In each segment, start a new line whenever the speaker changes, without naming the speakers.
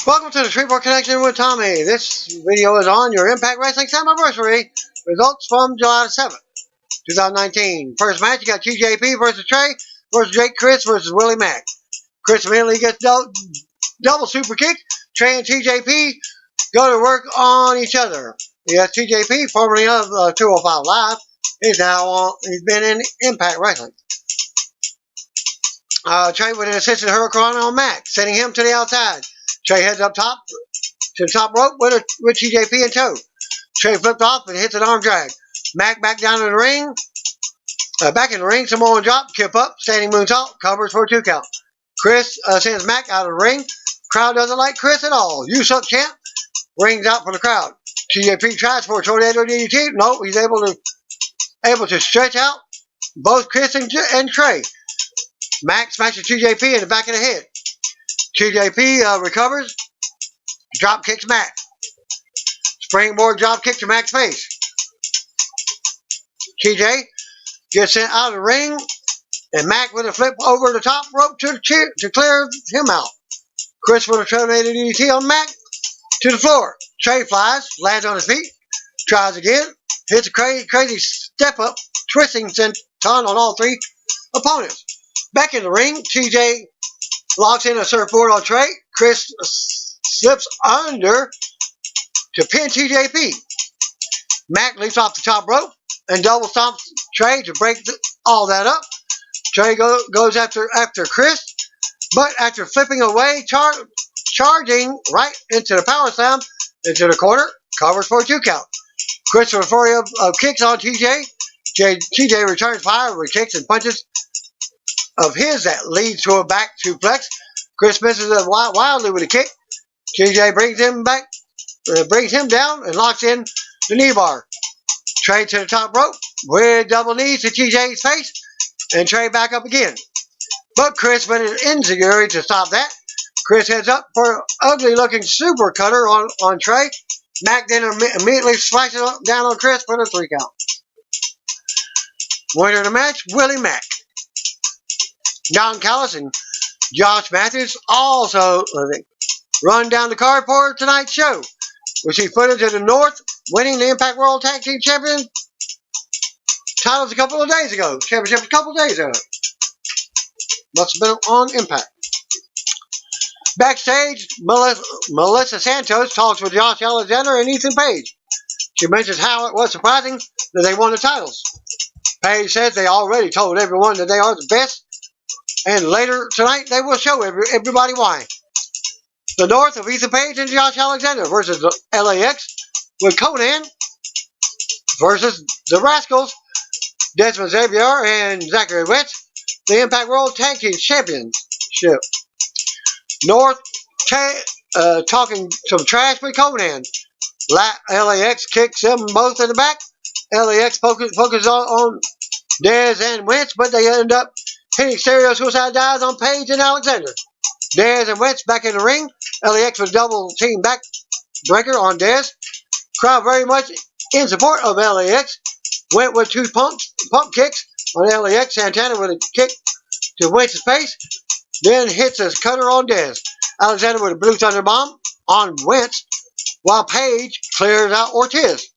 Welcome to the Shreveport Connection with Tommy. This video is on your Impact Wrestling slammiversary results from July 7th, 2019. First match, you got TJP versus Trey versus Jake Chris versus Willie Mack. Chris immediately gets double super kick. Trey and TJP go to work on each other. Yes, TJP, formerly of 205 Live, he's been in Impact Wrestling. Trey with an assisted hurricane on Mack, sending him to the outside. Trey heads up top to the top rope with TJP in tow. Trey flipped off and hits an arm drag. Mack back down in the ring. Back in the ring, Samoan drop, kip up, standing moonsault, covers for a 2 count. Chris sends Mack out of the ring. Crowd doesn't like Chris at all. You suck, champ. Rings out for the crowd. TJP tries for a tornado DDT. Nope, he's able to stretch out both Chris and Trey. Mack smashes TJP in the back of the head. TJP recovers, drop kicks Mack. Springboard drop kick to Mack's face. TJ gets sent out of the ring, and Mack with a flip over the top rope to clear him out. Chris with a tornado DDT on Mack to the floor. Trey flies, lands on his feet, tries again, hits a crazy step up, twisting senton on all three opponents. Back in the ring, TJ locks in a surfboard on Trey. Chris slips under to pin TJP. Mack leaps off the top rope and double stomps Trey to break all that up. Trey goes after Chris, but after flipping away, charging right into the power slam into the corner, covers for a 2 count. Chris with a flurry of kicks on TJ. TJ returns fire with kicks and punches of his that leads to a back suplex. Chris misses it wildly with a kick. TJ brings him down and locks in the knee bar. Trey to the top rope with double knees to TJ's face, and Trey back up again. But Chris with an enziguri to stop that. Chris heads up for an ugly looking super cutter on Trey. Mack then immediately slashes down on Chris for the 3 count. Winner of the match, Willie Mack. Don Callis and Josh Matthews also run down the card for tonight's show. We see footage of the North winning the Impact World Tag Team Champion titles a couple of days ago. Championship a couple of days ago. Must have been on Impact. Backstage, Melissa Santos talks with Josh Alexander and Ethan Page. She mentions how it was surprising that they won the titles. Page says they already told everyone that they are the best, and later tonight, they will show everybody why. The North of Ethan Page and Josh Alexander versus the LAX with Conan versus the Rascals, Desmond Xavier and Zachary Wentz, the Impact World Tag Team Championship. North talking some trash with Conan. LAX kicks them both in the back. LAX focuses on Dez and Wentz, but they end up hitting stereo suicide dives on Page and Alexander. Dez and Wentz back in the ring. LAX with double team backbreaker on Dez. Crowd very much in support of LAX. Went with 2 pump kicks on LAX. Santana with a kick to Wentz's face. Then hits a cutter on Dez. Alexander with a Blue Thunder bomb on Wentz, while Page clears out Ortiz.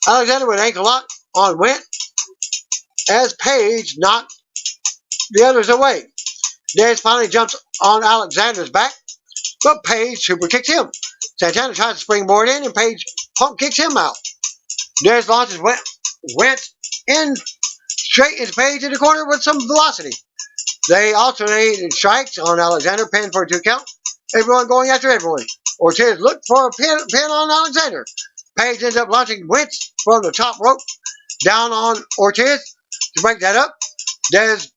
Alexander with an ankle lock on Wentz as Page knocked the others away. Dez finally jumps on Alexander's back, but Page super kicks him. Santana tries to springboard in, and Page pump kicks him out. Dez launches Wentz in straight into Page in the corner with some velocity. They alternated strikes on Alexander, pinned for a 2 count. Everyone going after everyone. Ortiz looked for a pin on Alexander. Page ends up launching Wentz from the top rope down on Ortiz to break that up. Dez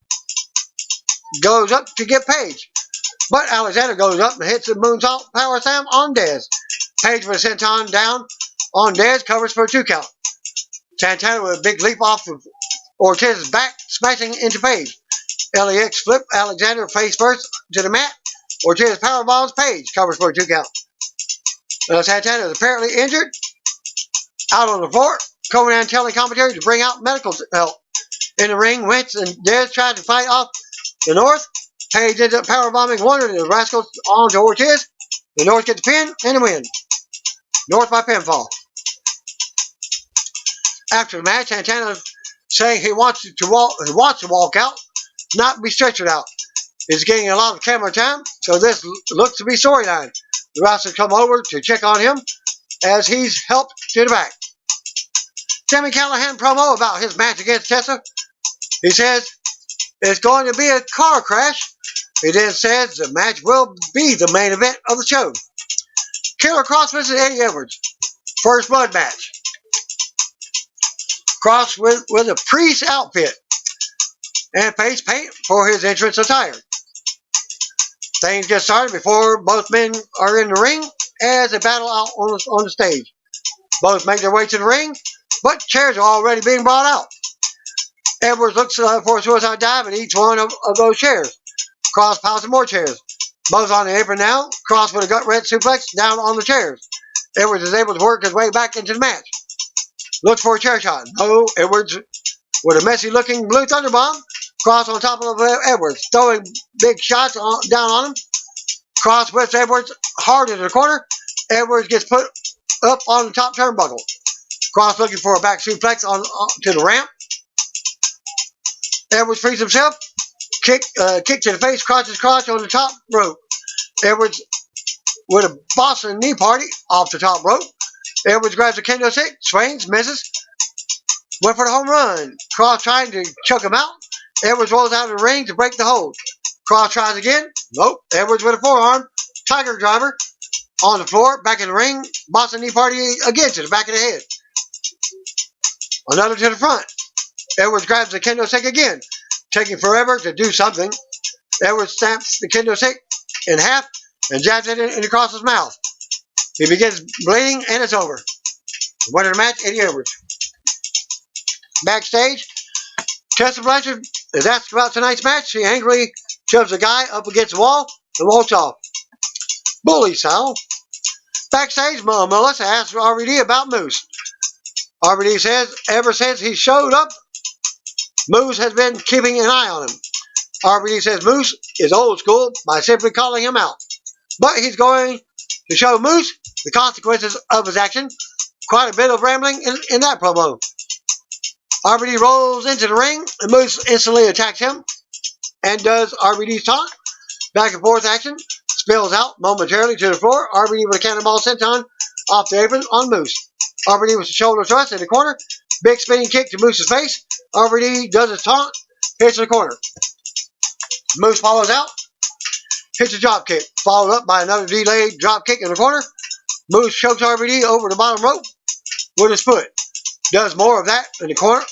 goes up to get Page, but Alexander goes up and hits the moonsault power slam on Dez. Page with a senton down on Dez, covers for a 2 count. Santana with a big leap off of Ortiz's back, smashing into Page. LAX flip Alexander face first to the mat. Ortiz powerbombs Page, covers for a 2 count. Santana is apparently injured, out on the floor. Conan telling commentary to bring out medical help. In the ring, Wentz and Dez tried to fight off the North. Page ends up powerbombing one of the Rascals onto Ortiz. The North get the pin and the win. North by pinfall. After the match, Santana saying he wants to walk out, not be stretchered out. He's getting a lot of camera time, so this looks to be storyline. The wrestlers come over to check on him as he's helped to the back. Sami Callihan promo about his match against Tessa. He says it's going to be a car crash. He then says the match will be the main event of the show. Killer Cross versus Eddie Edwards. First blood match. Cross with a priest outfit and face paint for his entrance attire. Things get started before both men are in the ring as they battle out on the stage. Both make their way to the ring, but chairs are already being brought out. Edwards looks for a suicide dive at each one of those chairs. Cross piles some more chairs. Both on the apron now. Cross with a gut-wrench suplex down on the chairs. Edwards is able to work his way back into the match. Looks for a chair shot. No, Edwards with a messy-looking blue thunderbomb. Cross on top of Edwards, throwing big shots down on him. Cross whips Edwards hard into the corner. Edwards gets put up on the top turnbuckle. Cross looking for a back suplex to the ramp. Edwards frees himself. Kick to the face, crotches crotch on the top rope. Edwards with a Boston knee party off the top rope. Edwards grabs a kendo stick, swings, misses. Went for the home run. Cross trying to choke him out. Edwards rolls out of the ring to break the hold. Cross tries again. Nope. Edwards with a forearm. Tiger driver on the floor. Back in the ring. Boston knee party again to the back of the head. Another to the front. Edwards grabs the kendo stick again. Taking forever to do something. Edwards stamps the kendo stick in half and jabs it in across his mouth. He begins bleeding and it's over. Winner of the match, Eddie Edwards. Backstage, Tessa Blanchard is asked about tonight's match. She angrily shoves a guy up against the wall and walks off. Bully style. Backstage, Melissa asks RVD about Moose. RVD says ever since he showed up, Moose has been keeping an eye on him. RVD says Moose is old school by simply calling him out. But he's going to show Moose the consequences of his action. Quite a bit of rambling in that promo. RVD rolls into the ring and Moose instantly attacks him and does RVD's taunt. Back and forth action spills out momentarily to the floor. RVD with a cannonball senton off the apron on Moose. RVD with a shoulder thrust in the corner. Big spinning kick to Moose's face. RVD does his taunt. Hits the corner. Moose follows out. Hits a drop kick. Followed up by another delayed drop kick in the corner. Moose chokes RVD over the bottom rope with his foot. Does more of that in the corner.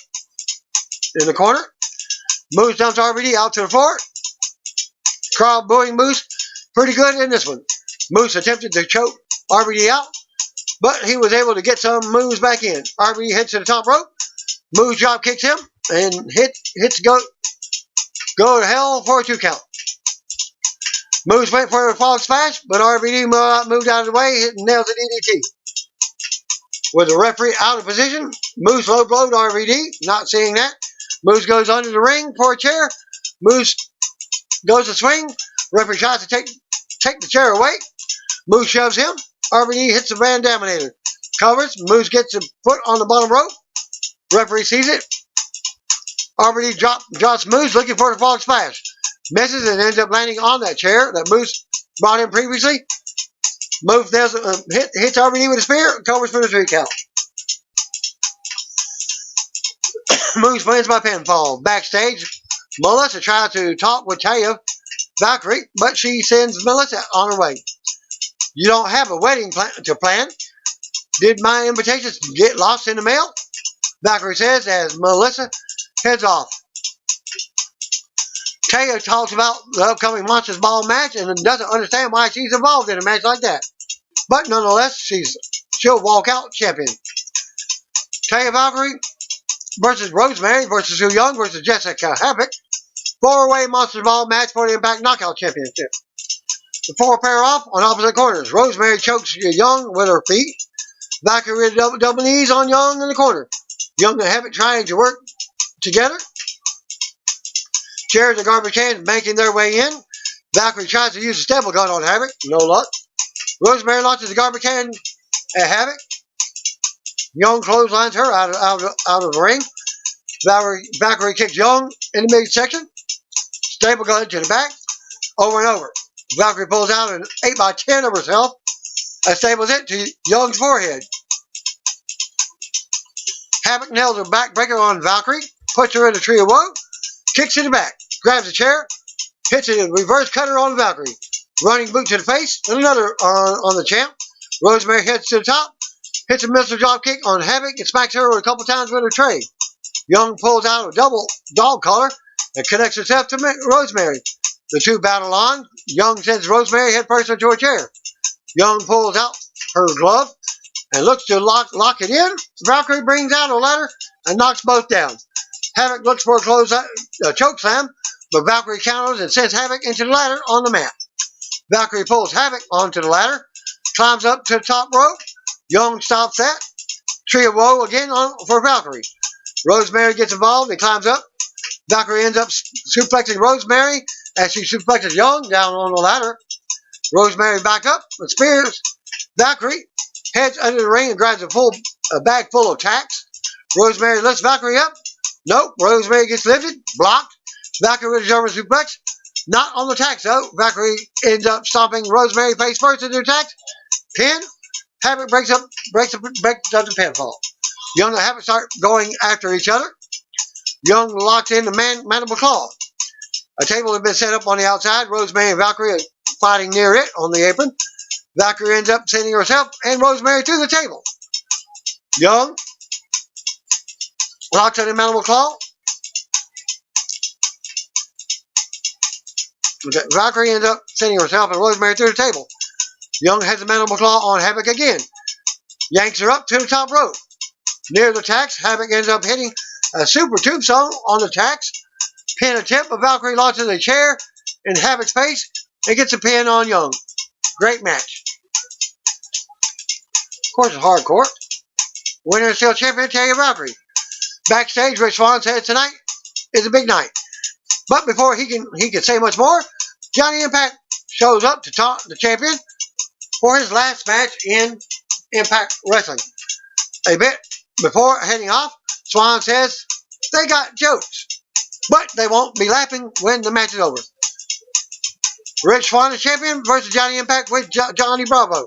Moose dumps RVD out to the floor. Crowd booing Moose pretty good in this one. Moose attempted to choke RVD out, but he was able to get some moves back in. RVD hits to the top rope. Moose drop kicks him and hits go to hell for a 2 count. Moose went for a frog splash, but RVD moved out of the way and nails the DDT. With the referee out of position, Moose low blowed RVD. Not seeing that. Moose goes under the ring for a chair. Moose goes to swing. Referee tries to take the chair away. Moose shoves him. RVD hits the Van Daminator. Covers. Moose gets a foot on the bottom rope. Referee sees it. RVD drops Moose looking for the frog splash. Misses and ends up landing on that chair that Moose brought in previously. Moose hits RVD with a spear and covers for the 3 count. Moose wins by pinfall. Backstage, Melissa tries to talk with Taya Valkyrie, but she sends Melissa on her way. You don't have a wedding to plan. Did my invitations get lost in the mail? Valkyrie says as Melissa heads off. Taya talks about the upcoming Monsters Ball match and doesn't understand why she's involved in a match like that. But nonetheless, she'll walk out champion. Taya Valkyrie versus Rosemary versus Sue Young versus Jessica Havoc. 4-way Monsters Ball match for the Impact Knockout Championship. The 4 pair off on opposite corners. Rosemary chokes Young with her feet. Valkyrie with double knees on Young in the corner. Young and Havoc trying to work together. Chairs and garbage cans making their way in. Valkyrie tries to use a staple gun on Havoc. No luck. Rosemary launches the garbage can at Havoc. Young clotheslines her out of the ring. Valkyrie kicks Young in the midsection. Stable gun to the back. Over and over. Valkyrie pulls out an 8x10 of herself and stables it to Young's forehead. Havoc nails a backbreaker on Valkyrie. Puts her in the tree of woe. Kicks in the back. Grabs a chair. Hits a reverse cutter on Valkyrie. Running boot to the face. And another on the champ. Rosemary heads to the top. Hits a missile drop kick on Havoc and smacks her a couple times with her tray. Young pulls out a double dog collar and connects herself to Rosemary. The two battle on. Young sends Rosemary head first into a chair. Young pulls out her glove and looks to lock it in. Valkyrie brings out a ladder and knocks both down. Havoc looks for a choke slam, but Valkyrie counters and sends Havoc into the ladder on the mat. Valkyrie pulls Havoc onto the ladder, climbs up to the top rope. Young stops that. Tree of woe again for Valkyrie. Rosemary gets involved and climbs up. Valkyrie ends up suplexing Rosemary as she suplexes Young down on the ladder. Rosemary back up and spears Valkyrie. Heads under the ring and grabs a bag full of tacks. Rosemary lifts Valkyrie up. Nope. Rosemary gets lifted. Blocked. Valkyrie with a German suplex. Not on the tacks though. Valkyrie ends up stomping Rosemary face first into the tacks. Pin. Havoc breaks up the pinfall. Young and Havoc start going after each other. Young locks in the mandible claw. A table has been set up on the outside. Rosemary and Valkyrie are fighting near it on the apron. Valkyrie ends up sending herself and Rosemary to the table. Young locks in the mandible claw. Valkyrie ends up sending herself and Rosemary to the table. Young has the mandible claw on Havoc again. Yanks her up to the top rope. Near the tacks, Havoc ends up hitting a super tombstone on the tacks. Pin attempt, but Valkyrie launches a chair in Havoc's face and gets a pin on Young. Great match. Of course, it's hardcore. Winner and still champion, Terry Valkyrie. Backstage, Rich Swann says tonight is a big night. But before he can say much more, Johnny Impact shows up to taunt the champion for his last match in Impact Wrestling. A bit before heading off, Swann says they got jokes, but they won't be laughing when the match is over. Rich Swann is champion versus Johnny Impact with Johnny Bravo.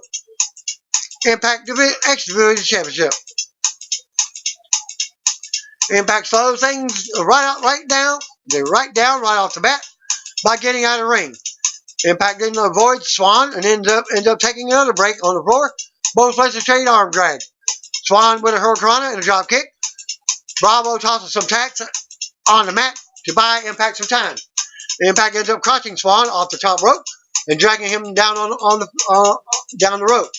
Impact X Division Championship. Impact slows things right down right off the bat by getting out of the ring. Impact didn't avoid Swann and ends up taking another break on the floor. Both places trade arm drag. Swann with a hurricanrana and a drop kick. Bravo tosses some tacks on the mat to buy Impact some time. Impact ends up crotching Swann off the top rope and dragging him down down the rope.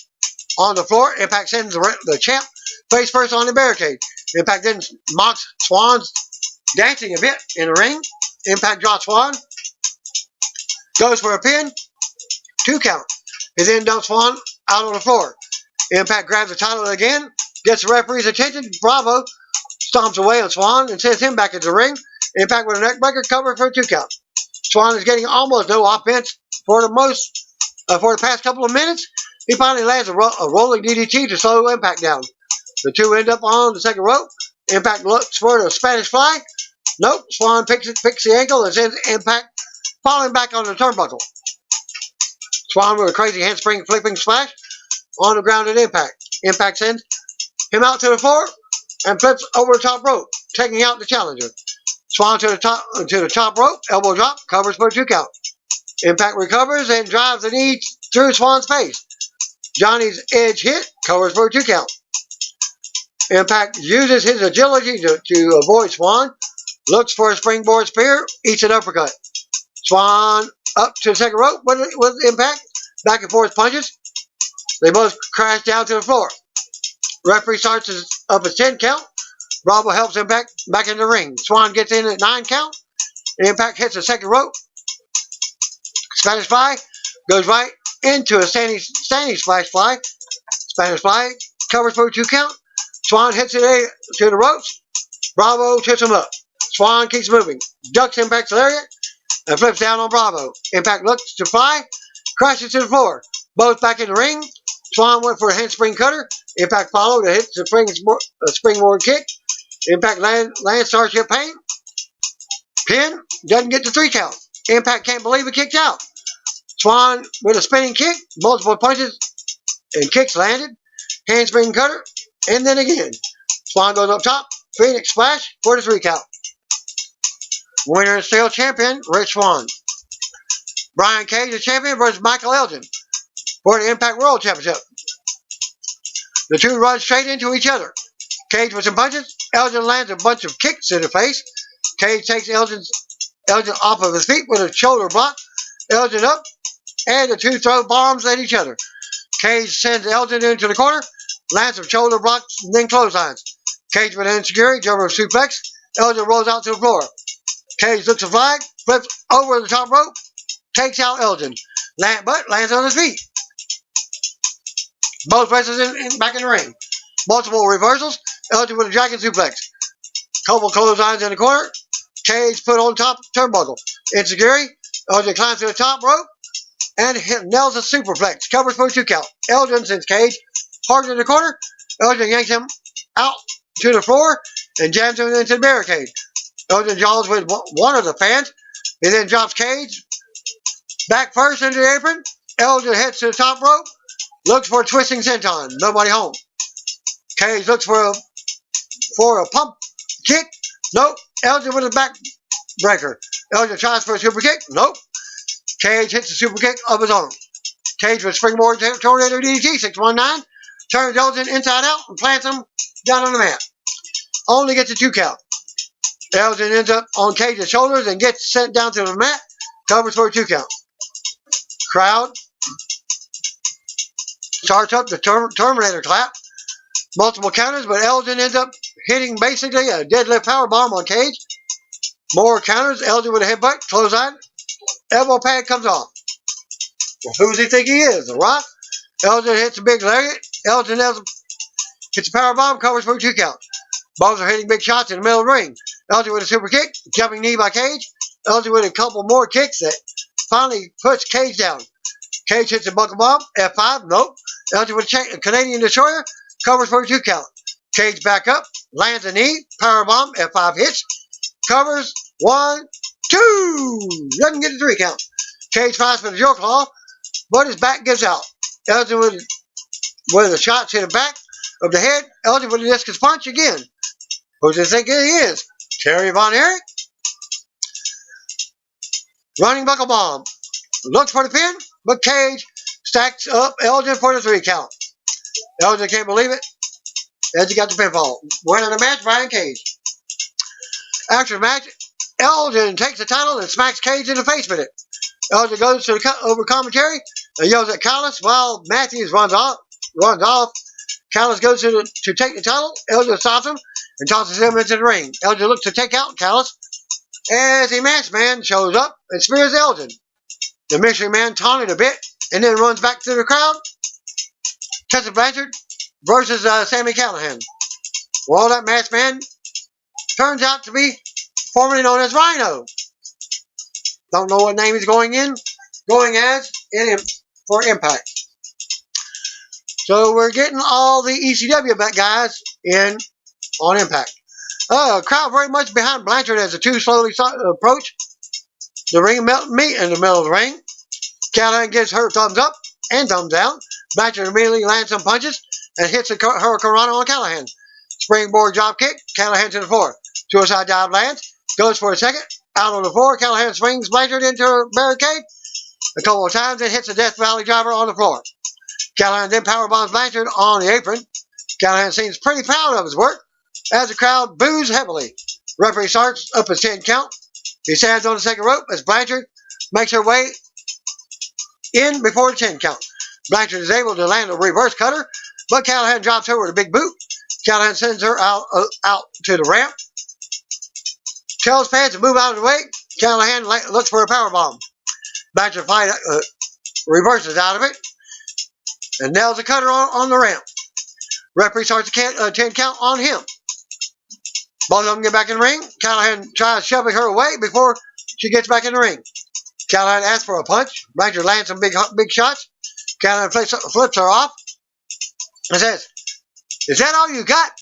On the floor, Impact sends the champ face first on the barricade. Impact then mocks Swann's dancing a bit in the ring. Impact drops Swann. Goes for a pin. 2 count. He then dumps Swann out on the floor. Impact grabs the title again. Gets the referee's attention. Bravo stomps away on Swann and sends him back into the ring. Impact with a neckbreaker cover for a 2 count. Swann is getting almost no offense for the past couple of minutes. He finally lands a rolling DDT to slow Impact down. The two end up on the second rope. Impact looks for the Spanish Fly. Nope. Swann picks the ankle and sends Impact falling back on the turnbuckle. Swann with a crazy handspring flipping splash on the ground at Impact. Impact sends him out to the floor and flips over the top rope, taking out the challenger. Swann to the top rope, elbow drop, covers for a 2 count. Impact recovers and drives the knee through Swann's face. Johnny's edge hit, covers for a 2 count. Impact uses his agility to avoid Swann, looks for a springboard spear, eats an uppercut. Swann up to the second rope with Impact, back and forth punches. They both crash down to the floor. Referee starts up a 10 count. Bravo helps Impact back in the ring. Swann gets in at 9 count. Impact hits the second rope. Spanish Fly goes right into a standing Splash Fly. Spanish Fly covers for a 2 count. Swann hits it to the ropes. Bravo tips him up. Swann keeps moving. Ducks Impact's lariat and flips down on Bravo. Impact looks to fly. Crashes to the floor. Both back in the ring. Swan went for a handspring cutter. Impact followed to hit the springboard kick. Impact lands Starship Pain. Pin. Doesn't get the 3 count. Impact can't believe it, kicked out. Swan with a spinning kick. Multiple punches and kicks landed. Handspring cutter. And then again. Swan goes up top. Phoenix splash for the 3 count. Winner and still champion, Rich Swann. Brian Cage, the champion, versus Michael Elgin for the Impact World Championship. The two run straight into each other. Cage with some punches. Elgin lands a bunch of kicks in the face. Cage takes Elgin off of his feet with a shoulder block. Elgin up, and the two throw bombs at each other. Cage sends Elgin into the corner, lands some shoulder blocks, and then clotheslines. Cage with an insecurity, German suplex. Elgin rolls out to the floor. Cage looks a flag, flips over the top rope, takes out Elgin, but lands on his feet. Both wrestlers back in the ring. Multiple reversals. Elgin with a dragon suplex. Couple clotheslines in the corner. Cage put on top turnbuckle. Insecurity. Elgin climbs to the top rope and nails a superplex. Covers for a 2 count. Elgin sends Cage hard in the corner. Elgin yanks him out to the floor and jams him into the barricade. Elgin jaws with one of the fans. He then drops Cage back first into the apron. Elgin heads to the top rope. Looks for a twisting senton. Nobody home. Cage looks for a pump kick. Nope. Elgin with a back breaker. Elgin tries for a super kick. Nope. Cage hits the super kick of his own. Cage with springboard tornado DDT 619. Turns Elgin inside out and plants him down on the mat. Only gets a 2 count. Elgin ends up on Cage's shoulders and gets sent down to the mat. Covers for a 2 count. Crowd starts up the Terminator clap. Multiple counters, but Elgin ends up hitting basically a deadlift powerbomb on Cage. More counters. Elgin with a headbutt. Clothesline. Elbow pad comes off. Well, who does he think he is? The Rock? Elgin hits a big lariat. Elgin hits a powerbomb. Covers for a 2 count. Both are hitting big shots in the middle of the ring. Elgin with a super kick. Jumping knee by Cage. Elgin with a couple more kicks that finally puts Cage down. Cage hits a buckle bomb. F5. Nope. Elgin with a Canadian Destroyer. Covers for a 2 count. Cage back up. Lands a knee. Powerbomb. F5 hits. Covers. 1, 2. Doesn't get the 3 count. Cage fights for the Joe Claw, but his back gives out. Elgin with a shot to the back of the head. Elgin with a discus punch again. Who does he think he is? Terry Von Erich. Running buckle bomb. Looks for the pin, but Cage stacks up Elgin for the 3 count. Elgin can't believe it. Elgin got the pinfall. Winning the match, Brian Cage. After the match, Elgin takes the title and smacks Cage in the face with it. Elgin goes to the over commentary and yells at Callis while Matthews runs off. Callis goes to take the title. Elgin stops him and tosses him into the ring. Elgin looks to take out Callis as a masked man shows up and spears Elgin. The mystery man taunted a bit and then runs back to the crowd. Tessa Blanchard versus Sami Callihan. Well, that masked man turns out to be formerly known as Rhino. Don't know what name he's going as for Impact. So we're getting all the ECW guys in on Impact. Crowd very much behind Blanchard as the two slowly approach the ring, meet in the middle of the ring. Callahan gives her thumbs up and thumbs down. Blanchard immediately lands some punches and hits a Hurricanrana on Callahan. Springboard drop kick. Callahan to the floor. Suicide dive lands. Goes for a second. Out on the floor. Callahan swings Blanchard into a barricade a couple of times and hits a Death Valley driver on the floor. Callahan then powerbombs Blanchard on the apron. Callahan seems pretty proud of his work as the crowd boos heavily. Referee starts up his 10 count. He stands on the second rope as Blanchard makes her way in before the 10 count. Blanchard is able to land a reverse cutter, but Callahan drops her with a big boot. Callahan sends her out to the ramp. Tells fans to move out of the way. Callahan looks for a powerbomb. Blanchard reverses out of it and nails a cutter on the ramp. Referee starts a 10 count on him. Both of them get back in the ring. Callahan tries shoving her away before she gets back in the ring. Callahan asks for a punch. Blanchard lands some big shots. Kind of flips her off and says, "Is that all you got?"